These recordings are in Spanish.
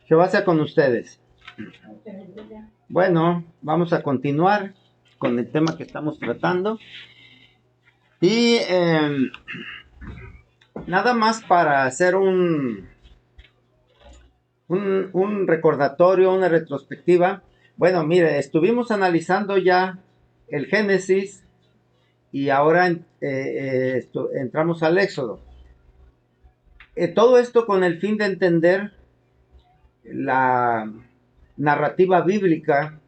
Jehová sea con ustedes. Bueno, vamos a continuar con el tema que estamos tratando. Y nada más para hacer un recordatorio, una retrospectiva. Bueno, mire, estuvimos analizando ya el Génesis y ahora entramos al Éxodo. Todo esto con el fin de entender la narrativa bíblica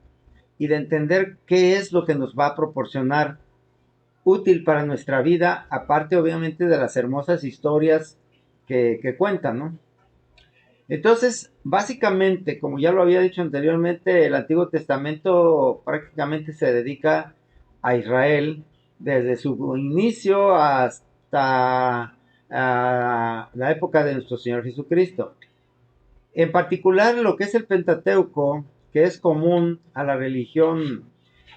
y de entender qué es lo que nos va a proporcionar útil para nuestra vida, aparte obviamente de las hermosas historias que cuentan, ¿no? Entonces, básicamente, como ya lo había dicho anteriormente, el Antiguo Testamento prácticamente se dedica a Israel desde su inicio hasta la época de nuestro Señor Jesucristo. En particular, lo que es el Pentateuco, que es común a la religión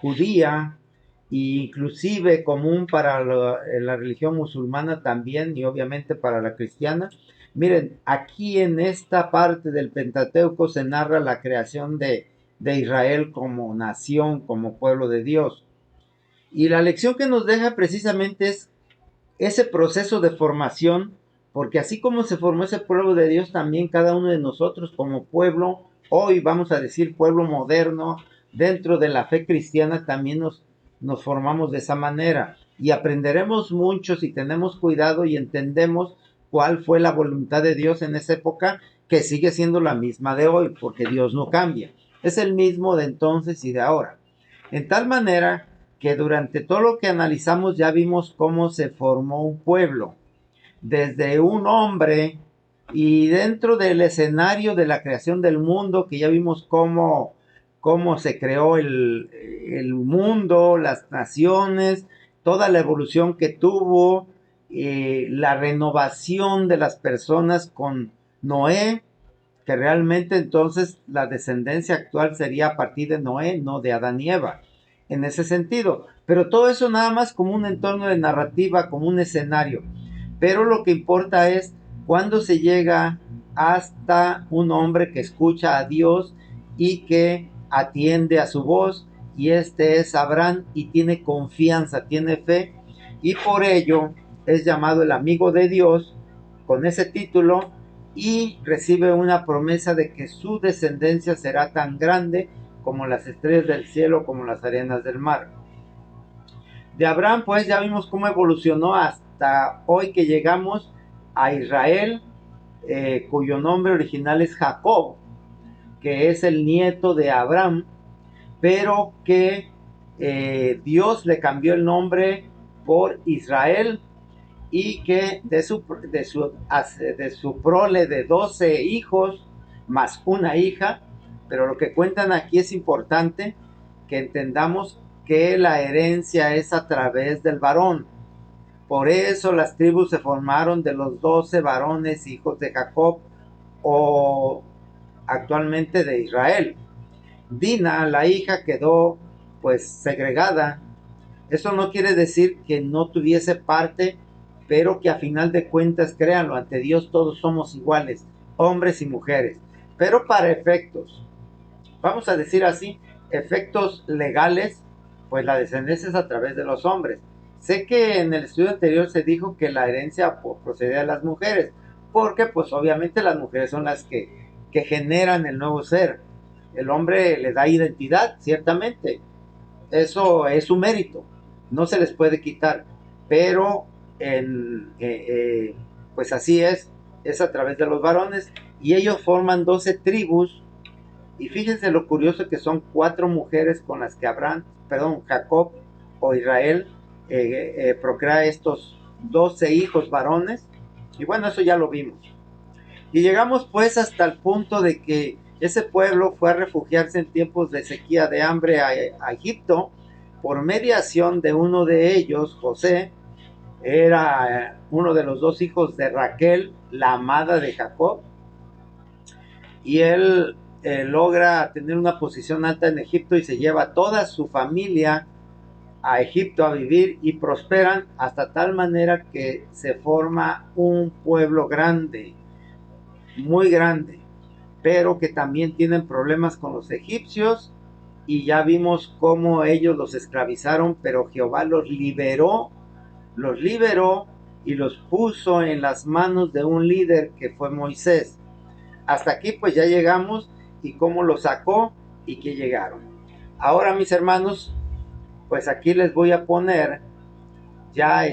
judía e inclusive común para la religión musulmana también y obviamente para la cristiana. Miren, aquí en esta parte del Pentateuco se narra la creación de Israel como nación, como pueblo de Dios. Y la lección que nos deja precisamente es ese proceso de formación, porque así como se formó ese pueblo de Dios, también cada uno de nosotros como pueblo, hoy vamos a decir pueblo moderno, dentro de la fe cristiana también nos formamos de esa manera y aprenderemos mucho si tenemos cuidado y entendemos cuál fue la voluntad de Dios en esa época, que sigue siendo la misma de hoy, porque Dios no cambia, es el mismo de entonces y de ahora. En tal manera que durante todo lo que analizamos ya vimos cómo se formó un pueblo, desde un hombre y dentro del escenario de la creación del mundo, que ya vimos cómo se creó el mundo, las naciones, toda la evolución que tuvo, la renovación de las personas con Noé, que realmente entonces la descendencia actual sería a partir de Noé, no de Adán y Eva, en ese sentido. Pero todo eso nada más como un entorno de narrativa, como un escenario. Pero lo que importa es cuando se llega hasta un hombre que escucha a Dios y que atiende a su voz, y este es Abraham y tiene confianza, tiene fe, y por ello es llamado el amigo de Dios con ese título, y recibe una promesa de que su descendencia será tan grande como las estrellas del cielo, como las arenas del mar. De Abraham pues ya vimos cómo evolucionó hasta hoy que llegamos a Israel, cuyo nombre original es Jacob, que es el nieto de Abraham, pero que Dios le cambió el nombre por Israel, y que de su prole de 12 hijos más una hija, pero lo que cuentan aquí es importante que entendamos que la herencia es a través del varón. Por eso las tribus se formaron de los 12 varones hijos de Jacob, o actualmente de Israel. Dina, la hija, quedó pues segregada. Eso no quiere decir que no tuviese parte, pero que a final de cuentas, créanlo, ante Dios todos somos iguales, hombres y mujeres. Pero para efectos, vamos a decir así, efectos legales, pues la descendencia es a través de los hombres. Sé que en el estudio anterior se dijo que la herencia procede de las mujeres, porque pues obviamente las mujeres son las que generan el nuevo ser. El hombre le da identidad, ciertamente, eso es su mérito, no se les puede quitar, pero pues así es a través de los varones, y ellos forman 12 tribus, y fíjense lo curioso que son 4 mujeres con las que Jacob o Israel procrea estos 12 hijos varones, y bueno, eso ya lo vimos. Y llegamos pues hasta el punto de que ese pueblo fue a refugiarse en tiempos de sequía, de hambre, a Egipto, por mediación de uno de ellos, José. Era uno de los 2 hijos de Raquel, la amada de Jacob, y él logra tener una posición alta en Egipto y se lleva toda su familia a Egipto a vivir, y prosperan hasta tal manera que se forma un pueblo grande, muy grande. pero que también tienen problemas con los egipcios, y ya vimos cómo ellos los esclavizaron, pero Jehová los liberó y los puso en las manos de un líder que fue Moisés. Hasta aquí pues ya llegamos, y cómo los sacó y que llegaron. Ahora, mis hermanos, pues aquí les voy a poner ya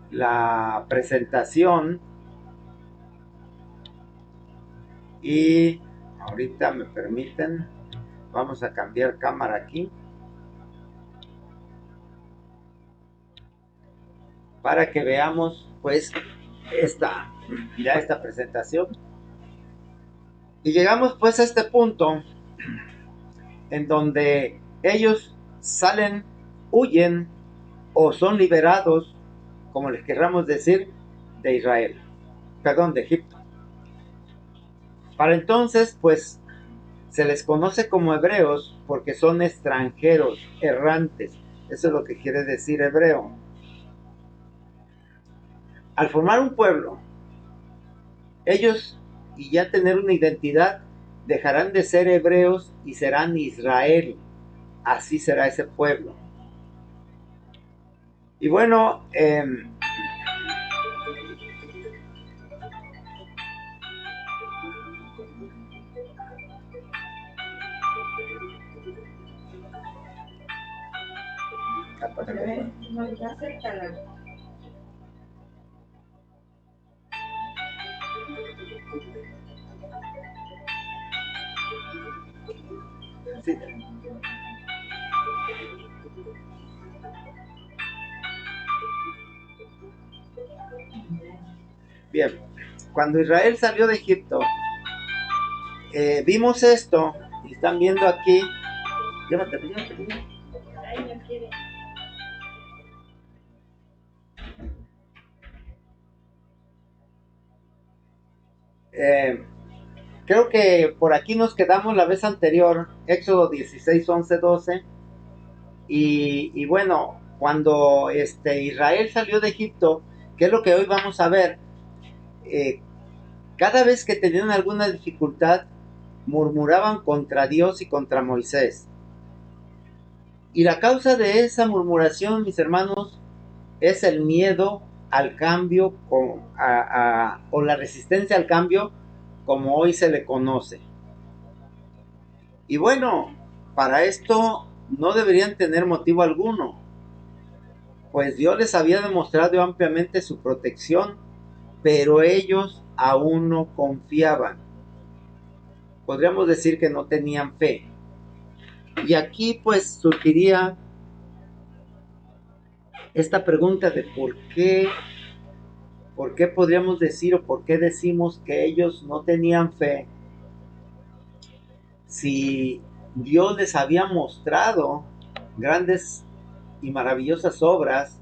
la presentación, y ahorita me permiten, vamos a cambiar cámara aquí para que veamos pues esta presentación. Y llegamos pues a este punto en donde ellos salen, huyen o son liberados, como les querramos decir, de Israel, perdón, de Egipto. Para entonces pues se les conoce como hebreos porque son extranjeros, errantes. Eso es lo que quiere decir hebreo. Al formar un pueblo, ellos, y ya tener una identidad, dejarán de ser hebreos y serán Israel. Así será ese pueblo. Y bueno, sí. Bien, cuando Israel salió de Egipto, vimos esto, y están viendo aquí, llévatelo. Eh, Creo que por aquí nos quedamos la vez anterior, Éxodo 16, 11, 12, y bueno, cuando Israel salió de Egipto, que es lo que hoy vamos a ver, eh, cada vez que tenían alguna dificultad, murmuraban contra Dios y contra Moisés. Y la causa de esa murmuración, mis hermanos, es el miedo al cambio o la resistencia al cambio, como hoy se le conoce. Y bueno, para esto no deberían tener motivo alguno, pues Dios les había demostrado ampliamente su protección, pero ellos aún no confiaban. Podríamos decir que no tenían fe. Y aquí pues surgiría esta pregunta de por qué podríamos decir o por qué decimos que ellos no tenían fe si Dios les había mostrado grandes y maravillosas obras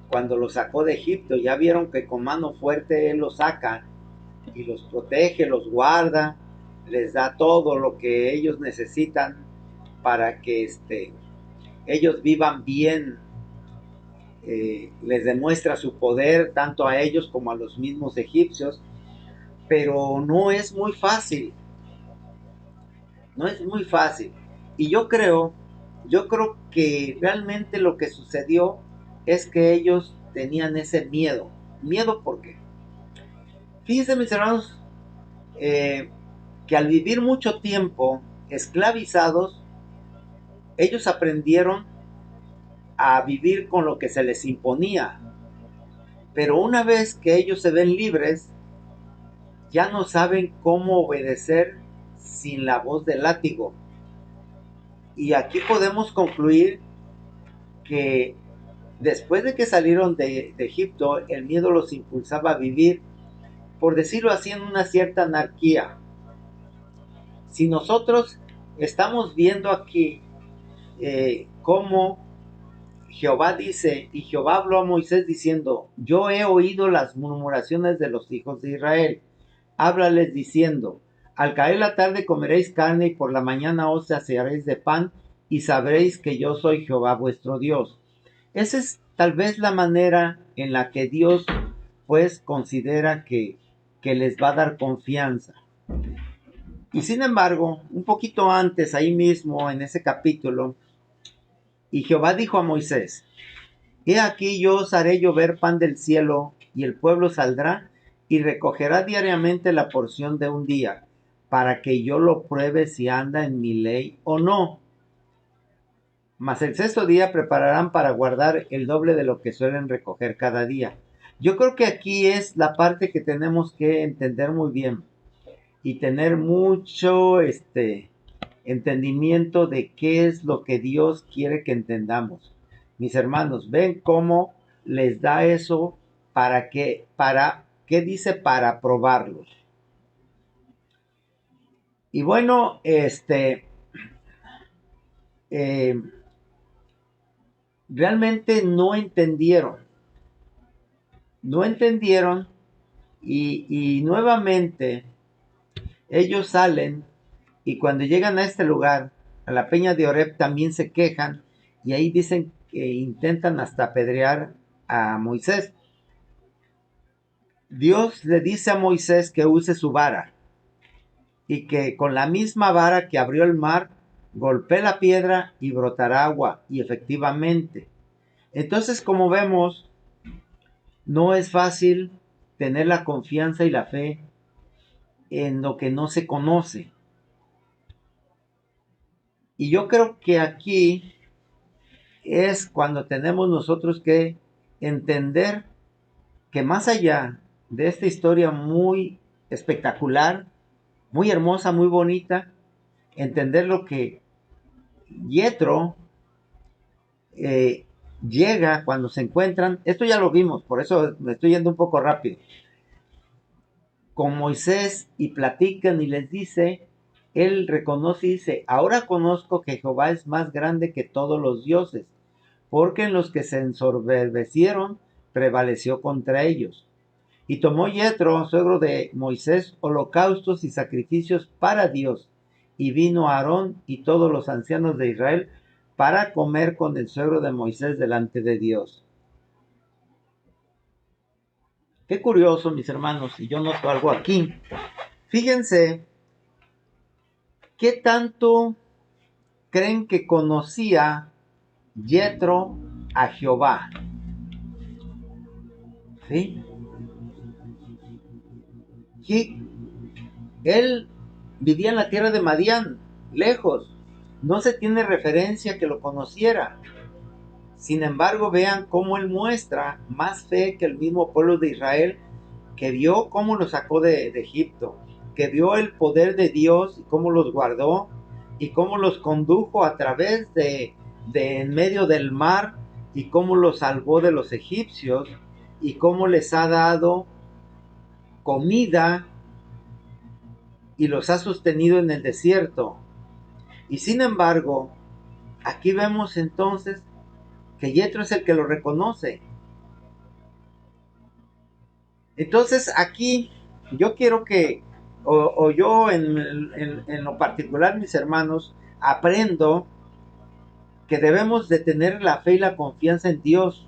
cuando los sacó de Egipto. Ya vieron que con mano fuerte Él los saca y los protege, los guarda, les da todo lo que ellos necesitan para que ellos vivan bien. Les demuestra su poder tanto a ellos como a los mismos egipcios, pero no es muy fácil, no es muy fácil. Y yo creo que realmente lo que sucedió es que ellos tenían ese miedo. ¿Miedo por qué? Fíjense, mis hermanos, que al vivir mucho tiempo esclavizados, ellos aprendieron a vivir con lo que se les imponía. Pero una vez que ellos se ven libres, ya no saben cómo obedecer sin la voz del látigo. Y aquí podemos concluir que después de que salieron de Egipto, el miedo los impulsaba a vivir, por decirlo así, en una cierta anarquía. Si nosotros estamos viendo aquí cómo Jehová dice, y Jehová habló a Moisés diciendo, yo he oído las murmuraciones de los hijos de Israel. Háblales diciendo, al caer la tarde comeréis carne y por la mañana os saciaréis de pan y sabréis que yo soy Jehová vuestro Dios. Esa es tal vez la manera en la que Dios pues considera que que les va a dar confianza. Y sin embargo, un poquito antes, ahí mismo en ese capítulo, y Jehová dijo a Moisés: He aquí yo os haré llover pan del cielo, y el pueblo saldrá y recogerá diariamente la porción de un día, para que yo lo pruebe si anda en mi ley o no. Mas el sexto día prepararán para guardar el doble de lo que suelen recoger cada día. Yo creo que aquí es la parte que tenemos que entender muy bien y tener mucho entendimiento de qué es lo que Dios quiere que entendamos. Mis hermanos, ven cómo les da eso ¿qué dice? Para probarlos. Y bueno, eh, realmente no entendieron y nuevamente ellos salen y cuando llegan a este lugar, a la peña de Oreb, también se quejan y ahí dicen que intentan hasta apedrear a Moisés. Dios le dice a Moisés que use su vara y que con la misma vara que abrió el mar, golpee la piedra y brotará agua. Y efectivamente. Entonces, como vemos, no es fácil tener la confianza y la fe en lo que no se conoce. Y yo creo que aquí es cuando tenemos nosotros que entender que más allá de esta historia muy espectacular, muy hermosa, muy bonita, entender lo que Yetro llega cuando se encuentran, esto ya lo vimos, por eso me estoy yendo un poco rápido, con Moisés y platican y les dice, él reconoce y dice: ahora conozco que Jehová es más grande que todos los dioses, porque en los que se ensoberbecieron prevaleció contra ellos. Y tomó Yetro, suegro de Moisés, holocaustos y sacrificios para Dios. Y vino Aarón y todos los ancianos de Israel para comer con el suegro de Moisés delante de Dios. Qué curioso, mis hermanos, y yo noto algo aquí. Fíjense, ¿qué tanto creen que conocía Yetro a Jehová? ¿Sí? ¿Qué Él vivía en la tierra de Madián, lejos. No se tiene referencia que lo conociera. Sin embargo, vean cómo él muestra más fe que el mismo pueblo de Israel, que vio cómo lo sacó de Egipto, que vio el poder de Dios y cómo los guardó y cómo los condujo a través de en medio del mar y cómo los salvó de los egipcios y cómo les ha dado comida y los ha sostenido en el desierto. Y sin embargo, aquí vemos entonces que Yetro es el que lo reconoce. Entonces aquí yo quiero que, o yo en lo particular, mis hermanos, aprendo que debemos de tener la fe y la confianza en Dios,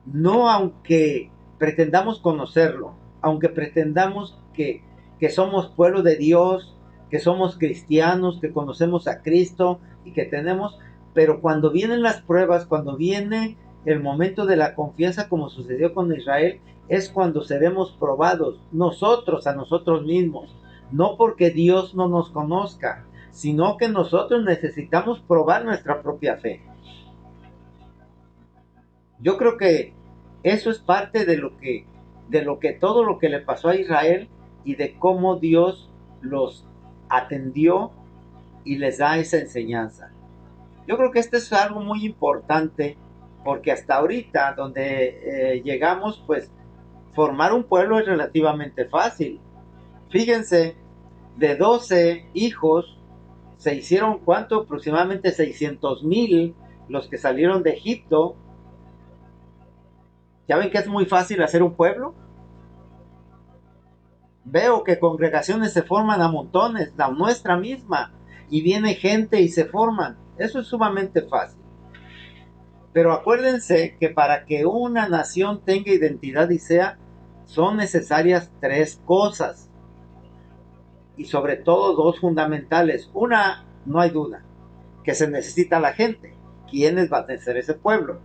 no aunque pretendamos conocerlo, aunque pretendamos que somos pueblo de Dios, que somos cristianos, que conocemos a Cristo y que tenemos, pero cuando vienen las pruebas, cuando viene el momento de la confianza como sucedió con Israel, es cuando seremos probados nosotros a nosotros mismos, no porque Dios no nos conozca, sino que nosotros necesitamos probar nuestra propia fe. Yo creo que eso es parte de lo que todo lo que le pasó a Israel y de cómo Dios los atendió y les da esa enseñanza. Yo creo que esto es algo muy importante porque hasta ahorita donde llegamos, pues formar un pueblo es relativamente fácil. Fíjense, de 12 hijos se hicieron, ¿cuánto? Aproximadamente 600,000 los que salieron de Egipto. ¿Ya ven que es muy fácil hacer un pueblo? Veo que congregaciones se forman a montones, la nuestra misma, y viene gente y se forman. Eso es sumamente fácil. Pero acuérdense que para que una nación tenga identidad y sea, son necesarias tres cosas y sobre todo dos fundamentales. Una, no hay duda, que se necesita la gente. ¿Quiénes va a ser ese pueblo?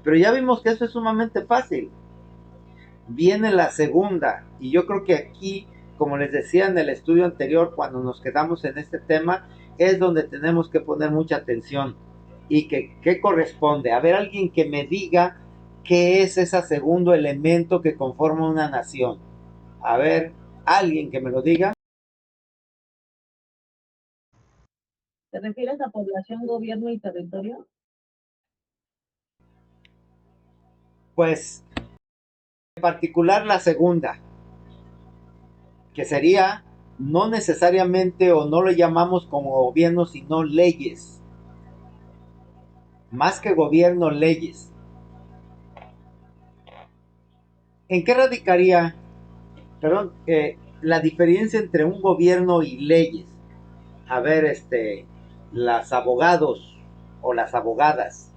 Pero ya vimos que eso es sumamente fácil. Viene la segunda, y yo creo que aquí, como les decía en el estudio anterior, cuando nos quedamos en este tema, es donde tenemos que poner mucha atención. ¿Y qué corresponde? A ver, alguien que me diga qué es ese segundo elemento que conforma una nación. A ver, alguien que me lo diga. ¿Te refieres a población, gobierno y territorio? Pues, en particular la segunda, que sería no necesariamente o no lo llamamos como gobierno, sino leyes. Más que gobierno, leyes. ¿En qué radicaría, perdón, la diferencia entre un gobierno y leyes? A ver, las abogados o las abogadas.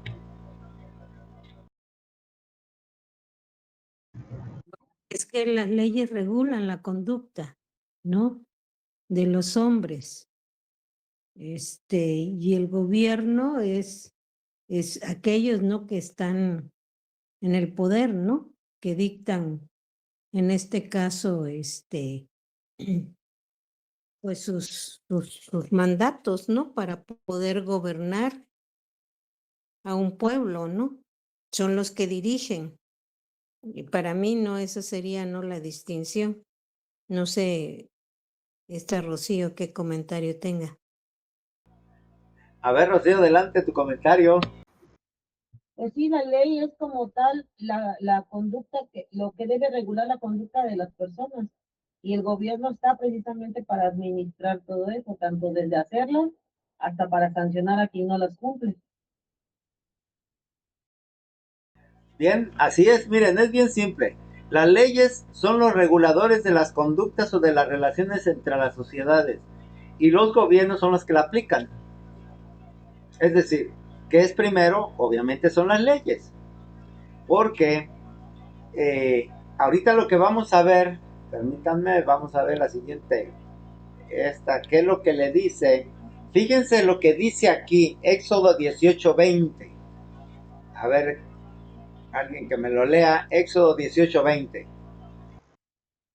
Es que las leyes regulan la conducta, ¿no? De los hombres. Y el gobierno es aquellos, ¿no? Que están en el poder, ¿no? Que dictan, en este caso, pues sus mandatos, ¿no? Para poder gobernar a un pueblo, ¿no? Son los que dirigen. Y para mí, no, esa sería, ¿no? La distinción. No sé, Rocío, qué comentario tenga. A ver, Rocío, adelante tu comentario. Pues sí, la ley es como tal la conducta, lo que debe regular la conducta de las personas. Y el gobierno está precisamente para administrar todo eso, tanto desde hacerlo hasta para sancionar a quien no las cumple. Bien, así es, miren, es bien simple. Las leyes son los reguladores de las conductas o de las relaciones entre las sociedades y los gobiernos son los que la aplican. Es decir, ¿qué es primero? Obviamente son las leyes. Porque ahorita lo que vamos a ver, permítanme, vamos a ver la siguiente, ¿qué es lo que le dice? Fíjense lo que dice aquí, Éxodo 18:20. A ver, alguien que me lo lea, Éxodo 18:20.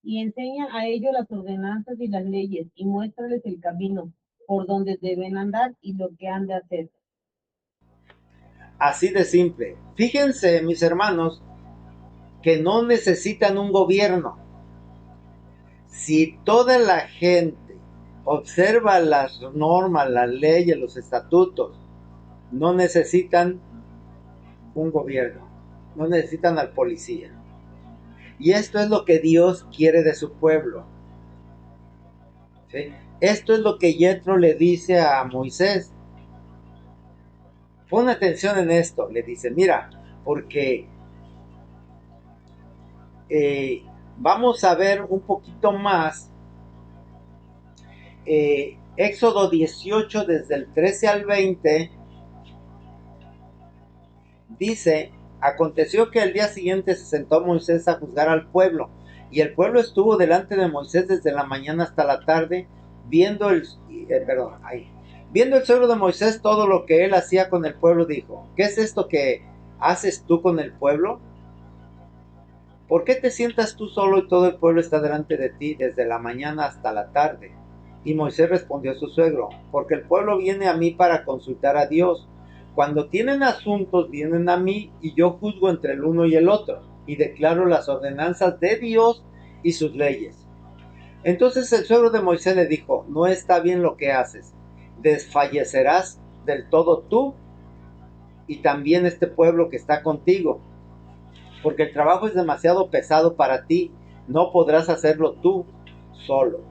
Y enseña a ellos las ordenanzas y las leyes y muéstrales el camino por donde deben andar y lo que han de hacer. Así de simple. Fíjense, mis hermanos, que no necesitan un gobierno. Si toda la gente observa las normas, las leyes, los estatutos, no necesitan un gobierno, no necesitan al policía. Y esto es lo que Dios quiere de su pueblo. ¿Sí? Esto es lo que Yetro le dice a Moisés. Pon atención en esto, le dice, mira, porque vamos a ver un poquito más Éxodo 18 desde el 13 al 20 dice, aconteció que el día siguiente se sentó Moisés a juzgar al pueblo, y el pueblo estuvo delante de Moisés desde la mañana hasta la tarde, viendo viendo el suegro de Moisés todo lo que él hacía con el pueblo, dijo, ¿qué es esto que haces tú con el pueblo? ¿Por qué te sientas tú solo y todo el pueblo está delante de ti desde la mañana hasta la tarde? Y Moisés respondió a su suegro, porque el pueblo viene a mí para consultar a Dios. Cuando tienen asuntos vienen a mí y yo juzgo entre el uno y el otro y declaro las ordenanzas de Dios y sus leyes. Entonces el suegro de Moisés le dijo, no está bien lo que haces, desfallecerás del todo tú y también este pueblo que está contigo, porque el trabajo es demasiado pesado para ti, no podrás hacerlo tú solo.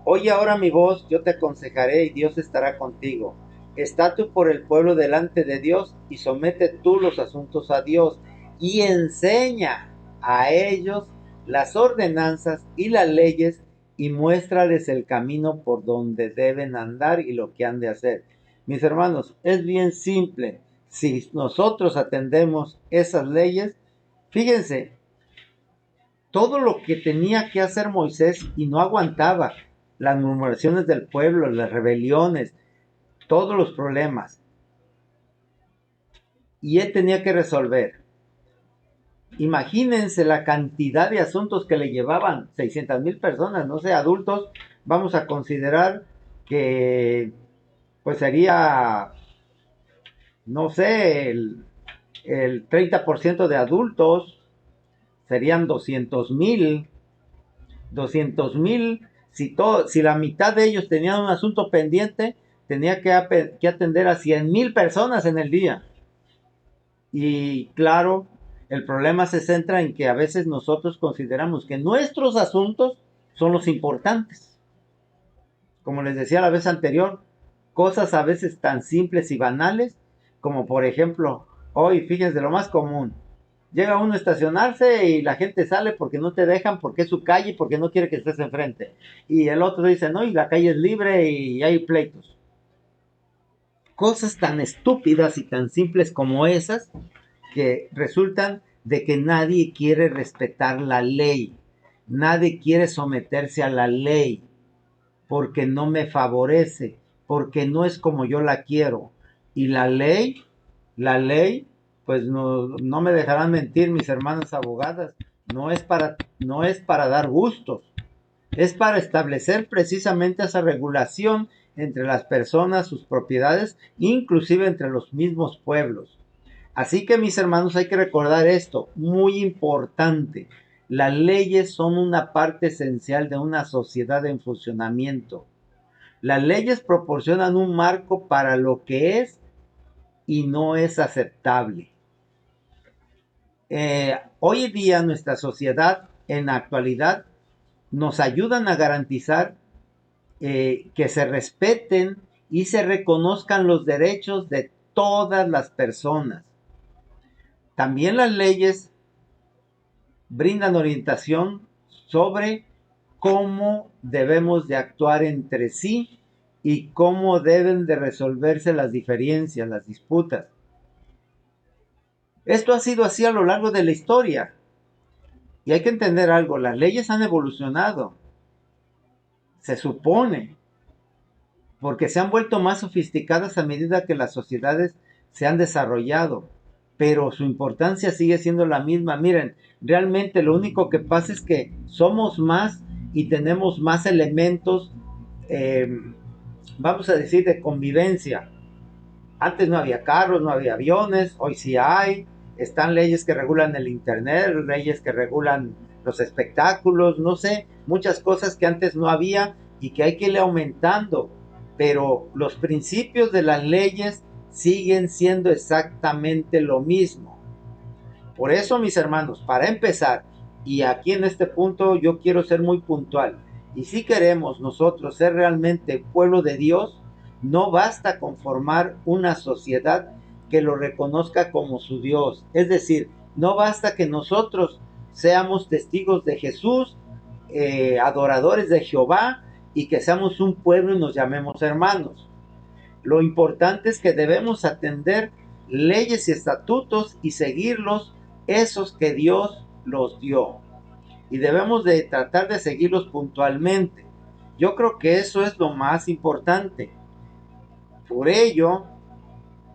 Oye ahora mi voz, yo te aconsejaré y Dios estará contigo. Está tú por el pueblo delante de Dios y somete tú los asuntos a Dios y enseña a ellos las ordenanzas y las leyes y muéstrales el camino por donde deben andar y lo que han de hacer. Mis hermanos, es bien simple. Si nosotros atendemos esas leyes, fíjense, todo lo que tenía que hacer Moisés y no aguantaba, las murmuraciones del pueblo, las rebeliones, todos los problemas. Y él tenía que resolver. Imagínense la cantidad de asuntos que le llevaban 600,000 personas, no sé, adultos. Vamos a considerar que pues sería, no sé, el 30% de adultos, serían 200,000. 200,000, si la mitad de ellos tenían un asunto pendiente, tenía que atender a 100,000 personas en el día. Y claro, el problema se centra en que a veces nosotros consideramos que nuestros asuntos son los importantes. Como les decía la vez anterior, cosas a veces tan simples y banales como por ejemplo, hoy fíjense lo más común, llega uno a estacionarse y la gente sale porque no te dejan, porque es su calle, porque no quiere que estés enfrente. Y el otro dice, no, y la calle es libre y hay pleitos. Cosas tan estúpidas y tan simples como esas que resultan de que nadie quiere respetar la ley. Nadie quiere someterse a la ley porque no me favorece, porque no es como yo la quiero. Y la ley, pues no me dejarán mentir mis hermanas abogadas, no es para dar gustos, es para establecer precisamente esa regulación entre las personas, sus propiedades, inclusive entre los mismos pueblos. Así que mis hermanos, hay que recordar esto, muy importante. Las leyes son una parte esencial de una sociedad en funcionamiento. Las leyes proporcionan un marco para lo que es y no es aceptable. Hoy en día nuestra sociedad, en la actualidad, nos ayudan a garantizar que se respeten y se reconozcan los derechos de todas las personas. También las leyes brindan orientación sobre cómo debemos de actuar entre sí y cómo deben de resolverse las diferencias, las disputas. Esto ha sido así a lo largo de la historia. Y hay que entender algo, las leyes han evolucionado, se supone, porque se han vuelto más sofisticadas a medida que las sociedades se han desarrollado, pero su importancia sigue siendo la misma. Miren, realmente lo único que pasa es que somos más y tenemos más elementos, eh, vamos a decir, de convivencia. Antes no había carros, no había aviones, hoy sí hay. Están leyes que regulan el internet, leyes que regulan los espectáculos, no sé, muchas cosas que antes no había y que hay que ir aumentando. Pero los principios de las leyes siguen siendo exactamente lo mismo. Por eso, mis hermanos, para empezar, y aquí en este punto yo quiero ser muy puntual, y si queremos nosotros ser realmente pueblo de Dios, no basta con formar una sociedad que lo reconozca como su Dios. Es decir, no basta que nosotros seamos testigos de Jesús, adoradores de Jehová, y que seamos un pueblo y nos llamemos hermanos. Lo importante es que debemos atender leyes y estatutos y seguirlos, esos que Dios los dio. Y debemos de tratar de seguirlos puntualmente. Yo creo que eso es lo más importante. Por ello,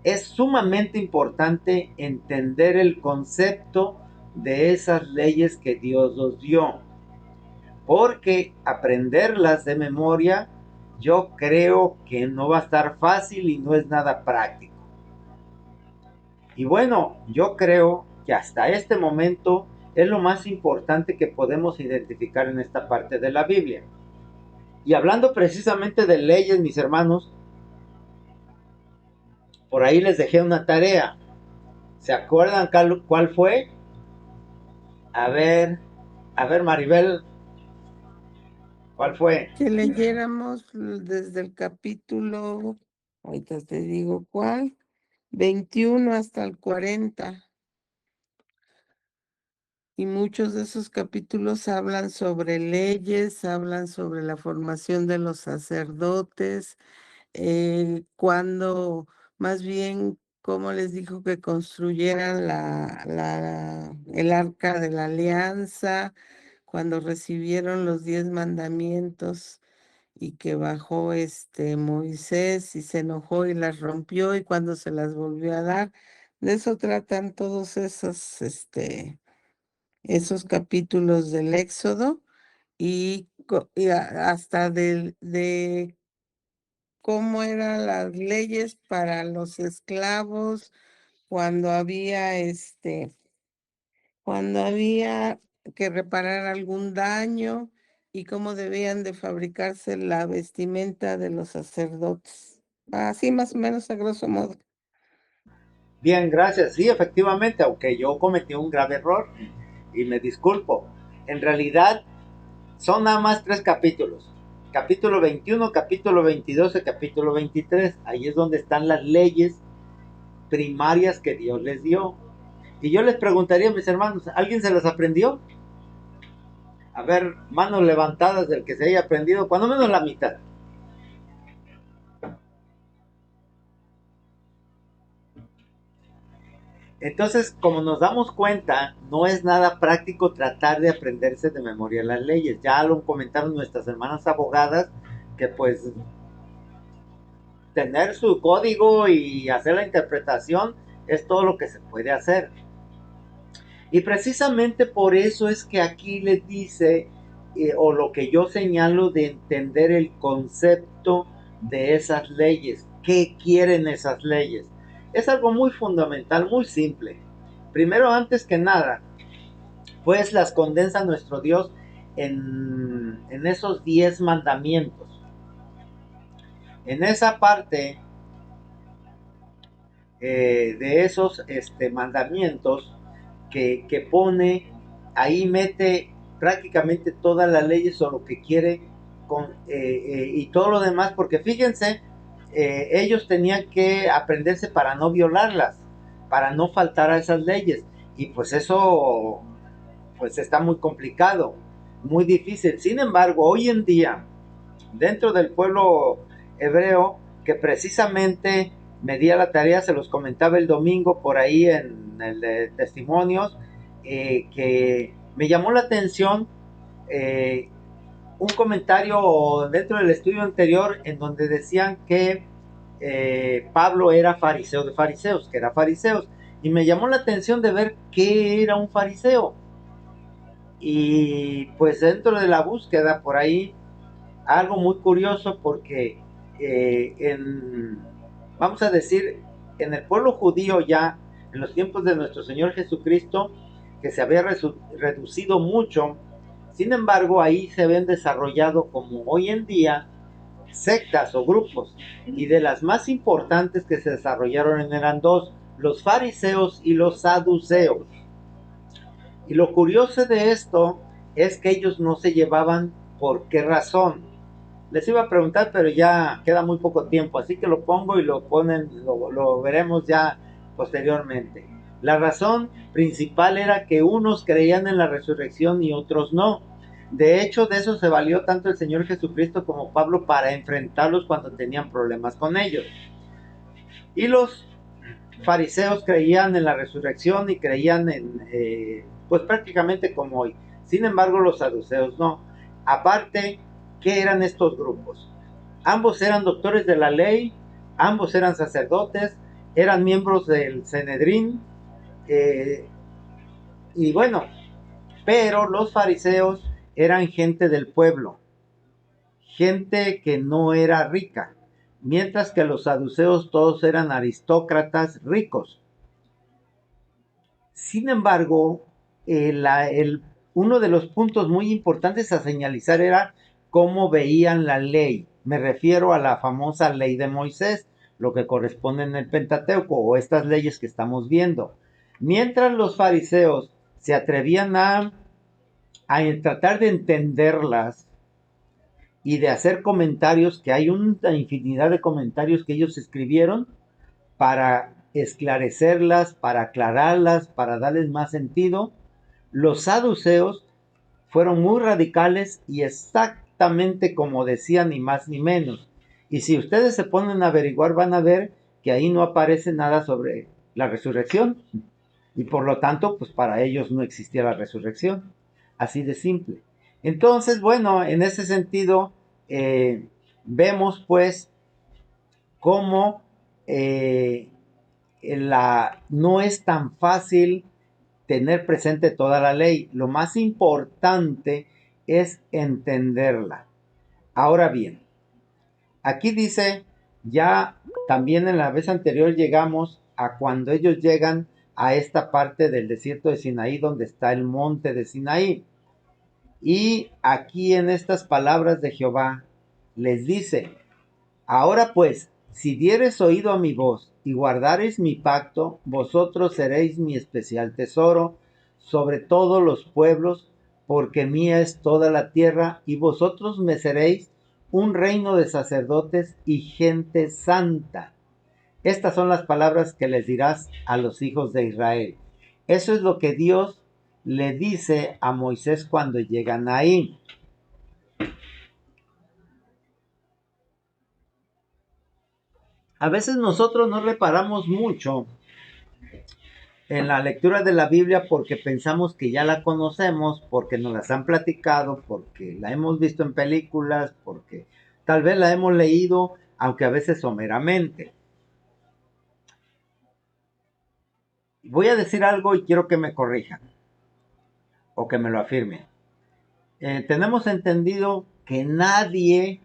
es sumamente importante entender el concepto de esas leyes que Dios nos dio. Porque aprenderlas de memoria, yo creo que no va a estar fácil y no es nada práctico. Y bueno, yo creo que hasta este momento es lo más importante que podemos identificar en esta parte de la Biblia. Y hablando precisamente de leyes, mis hermanos, por ahí les dejé una tarea. ¿Se acuerdan cuál fue? A ver, a ver, Maribel, ¿cuál fue? Que leyéramos desde el capítulo, ahorita te digo cuál, 21 hasta el 40. Y muchos de esos capítulos hablan sobre leyes, hablan sobre la formación de los sacerdotes, cuando más bien cómo les dijo que construyeran el arca de la alianza, cuando recibieron los 10 mandamientos y que bajó Moisés y se enojó y las rompió y cuando se las volvió a dar. De eso tratan todos esos capítulos del Éxodo y hasta de cómo eran las leyes para los esclavos cuando había que reparar algún daño y cómo debían de fabricarse la vestimenta de los sacerdotes. Así más o menos a grosso modo. Bien, gracias. Sí, efectivamente, aunque yo cometí un grave error y me disculpo. En realidad son nada más 3 capítulos. Capítulo 21, capítulo 22 y capítulo 23. Ahí es donde están las leyes primarias que Dios les dio. Y yo les preguntaría a mis hermanos, ¿alguien se las aprendió? A ver, manos levantadas del que se haya aprendido, cuando menos la mitad. Entonces, como nos damos cuenta, no es nada práctico tratar de aprenderse de memoria las leyes. Ya lo comentaron nuestras hermanas abogadas, que pues tener su código y hacer la interpretación es todo lo que se puede hacer. Y precisamente por eso es que aquí les dice, o lo que yo señalo de entender el concepto de esas leyes. ¿Qué quieren esas leyes? Es algo muy fundamental, muy simple. Primero, antes que nada, pues las condensa nuestro Dios en esos 10 mandamientos. En esa parte de esos mandamientos que pone, ahí mete prácticamente todas las leyes o lo que quiere y todo lo demás, porque fíjense, ellos tenían que aprenderse para no violarlas, para no faltar a esas leyes, y pues eso pues está muy complicado, muy difícil. Sin embargo, hoy en día, dentro del pueblo hebreo, que precisamente me di a la tarea, se los comentaba el domingo por ahí en el de testimonios, que me llamó la atención un comentario dentro del estudio anterior en donde decían que Pablo era fariseo de fariseos, que era fariseos, y me llamó la atención de ver qué era un fariseo. Y pues dentro de la búsqueda por ahí, algo muy curioso porque vamos a decir, en el pueblo judío ya, en los tiempos de nuestro Señor Jesucristo, que se había reducido mucho, sin embargo ahí se habían desarrollado como hoy en día sectas o grupos, y de las más importantes que se desarrollaron eran dos, los fariseos y los saduceos. Y lo curioso de esto es que ellos no se llevaban. ¿Por qué razón? Les iba a preguntar, pero ya queda muy poco tiempo, así que lo pongo y lo veremos ya posteriormente. La razón principal era que unos creían en la resurrección y otros no. De hecho, de eso se valió tanto el Señor Jesucristo como Pablo para enfrentarlos cuando tenían problemas con ellos. Y los fariseos creían en la resurrección y creían pues prácticamente como hoy. Sin embargo, los saduceos no. Aparte, ¿qué eran estos grupos? Ambos eran doctores de la ley, ambos eran sacerdotes, eran miembros del Sanedrín, y bueno, pero los fariseos eran gente del pueblo, gente que no era rica, mientras que los saduceos todos eran aristócratas ricos. Sin embargo, uno de los puntos muy importantes a señalizar era cómo veían la ley. Me refiero a la famosa ley de Moisés, lo que corresponde en el Pentateuco o estas leyes que estamos viendo. Mientras los fariseos se atrevían a tratar de entenderlas y de hacer comentarios, que hay una infinidad de comentarios que ellos escribieron para esclarecerlas, para aclararlas, para darles más sentido. Los saduceos fueron muy radicales y exactamente como decían, ni más ni menos. Y si ustedes se ponen a averiguar, van a ver que ahí no aparece nada sobre la resurrección. Y por lo tanto, pues para ellos no existía la resurrección. Así de simple. Entonces, bueno, en ese sentido, vemos pues cómo no es tan fácil tener presente toda la ley. Lo más importante es entenderla. Ahora bien, aquí dice, ya también en la vez anterior llegamos a cuando ellos llegan a esta parte del desierto de Sinaí, donde está el monte de Sinaí. Y aquí en estas palabras de Jehová les dice, ahora pues, si dieres oído a mi voz y guardareis mi pacto, vosotros seréis mi especial tesoro sobre todos los pueblos, porque mía es toda la tierra, y vosotros me seréis un reino de sacerdotes y gente santa. Estas son las palabras que les dirás a los hijos de Israel. Eso es lo que Dios le dice a Moisés cuando llegan ahí. A veces nosotros no reparamos mucho en la lectura de la Biblia porque pensamos que ya la conocemos, porque nos las han platicado, porque la hemos visto en películas, porque tal vez la hemos leído, aunque a veces someramente. Voy a decir algo y quiero que me corrijan o que me lo afirmen. Tenemos entendido que nadie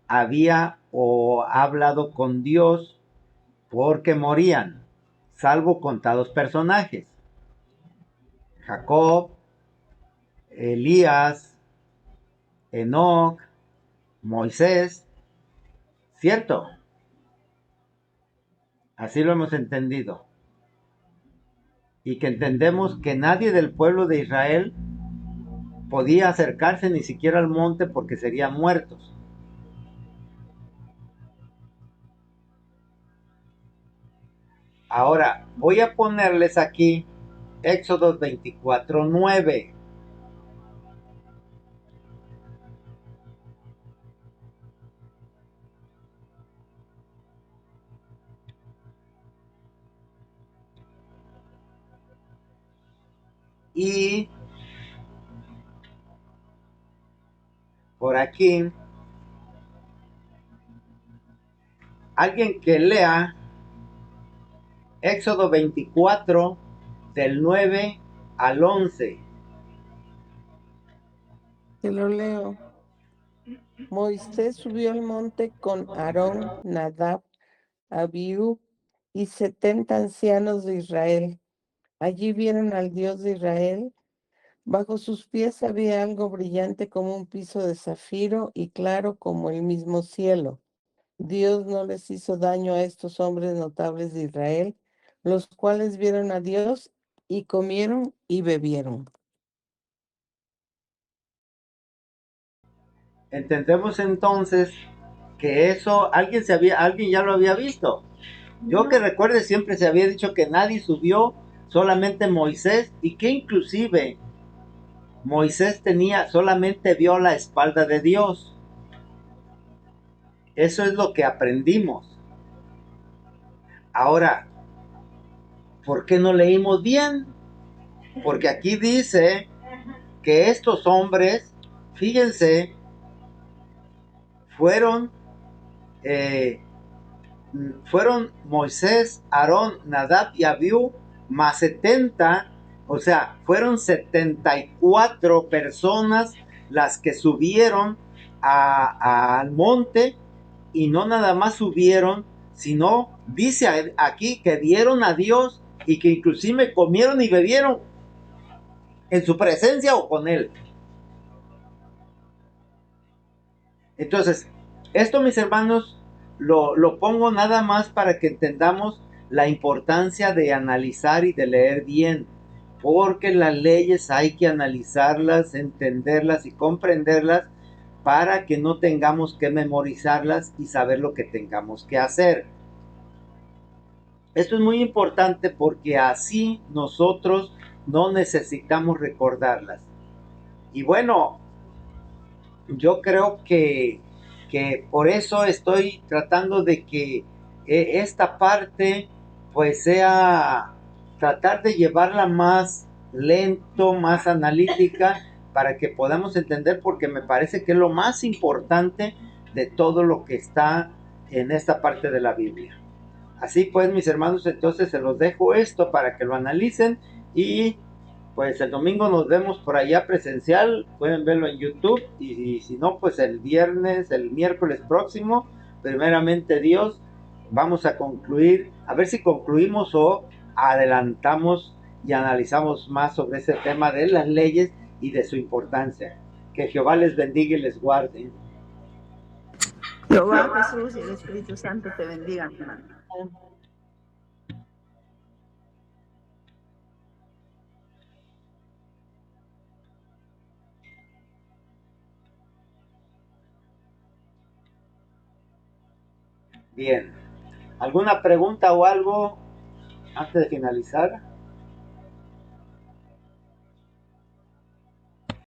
había o ha hablado con Dios porque morían, salvo contados personajes. Jacob, Elías, Enoc, Moisés, ¿cierto? Así lo hemos entendido. Y que entendemos que nadie del pueblo de Israel podía acercarse ni siquiera al monte porque serían muertos. Ahora, voy a ponerles aquí Éxodo 24:9. Y por aquí, alguien que lea Éxodo 24 del 9 al 11. Te lo leo. Moisés subió al monte con Aarón, Nadab, Abiú y 70 ancianos de Israel. Allí vieron al Dios de Israel. Bajo sus pies había algo brillante como un piso de zafiro y claro como el mismo cielo. Dios no les hizo daño a estos hombres notables de Israel, los cuales vieron a Dios y comieron y bebieron. Entendemos entonces que eso alguien ya lo había visto. Yo que recuerde siempre se había dicho que nadie subió, solamente Moisés, y que inclusive Moisés solamente vio la espalda de Dios. Eso es lo que aprendimos. Ahora, ¿por qué no leímos bien? Porque aquí dice que estos hombres, fíjense, fueron eh, fueron Moisés, Aarón, Nadab y Abiú, más 70, o sea, fueron 74 personas las que subieron al monte, y no nada más subieron, sino dice aquí que dieron a Dios y que inclusive comieron y bebieron en su presencia o con él. Entonces, esto, mis hermanos, lo pongo nada más para que entendamos la importancia de analizar y de leer bien, porque las leyes hay que analizarlas, entenderlas y comprenderlas para que no tengamos que memorizarlas y saber lo que tengamos que hacer. Esto es muy importante porque así nosotros no necesitamos recordarlas. Y bueno, yo creo que por eso estoy tratando de que esta parte pues sea tratar de llevarla más lento, más analítica, para que podamos entender, porque me parece que es lo más importante de todo lo que está en esta parte de la Biblia. Así pues, mis hermanos, entonces se los dejo esto para que lo analicen y pues el domingo nos vemos por allá presencial, pueden verlo en YouTube y si no, pues el viernes, el miércoles próximo, primeramente Dios, vamos a concluir, a ver si concluimos o adelantamos y analizamos más sobre ese tema de las leyes y de su importancia. Que Jehová les bendiga y les guarde. Jehová, Jesús y el Espíritu Santo te bendigan, hermano. Bien, ¿alguna pregunta o algo antes de finalizar?